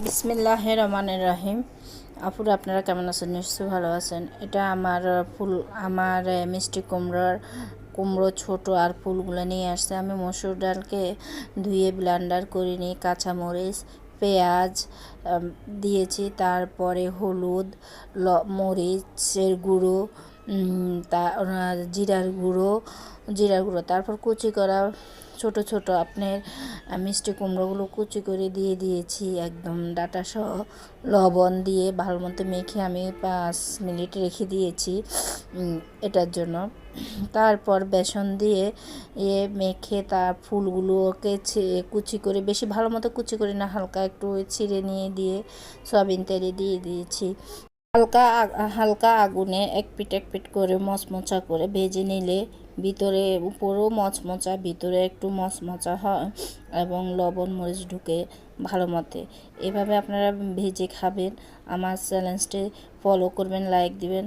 বিসমিল্লাহির রহমানির রহিম। আপুরা আপনারা কেমন আছেন? নিশ্চয়ই ভালো আছেন। এটা আমার মিষ্টি কুমড়ো ছোট আর ফুলগুলো নিয়ে আসছে। আমি মসুর ডালকে ধুয়ে ব্লেন্ডার করে নিয়ে কাঁচামরিচ পেঁয়াজ দিয়েছি, তারপরে হলুদ মরিচের গুঁড়ো, জিরার গুঁড়ো তারপর কুচি করা ছোট ছোট আপনার মিষ্টি কুমড়োগুলো কুচি করে দিয়ে দিয়েছি, একদম ডাটা সহ লবণ দিয়ে ভালো মতো মেখে আমি 5 মিনিট রেখে দিয়েছি এটার জন্য। তারপর বেসন দিয়ে মেখে তার ফুলগুলোকে কুচি করে, বেশি ভালো মতো কুচি করে না, হালকা একটু ছিঁড়ে নিয়ে দিয়ে সয়াবিন তেলে দিয়ে দিয়েছি। হালকা হালকা আগুনে এক পিঠ করে মচমচা করে ভেজে নিলে ভিতরে উপরেও মচমচা ভিতরে একটু মচমচা হয় এবং লবণ মরিচ ঢুকে ভালো মতে। এভাবে আপনারা ভেজে খাবেন। আমার চ্যালেঞ্জটি ফলো করবেন, লাইক দিবেন।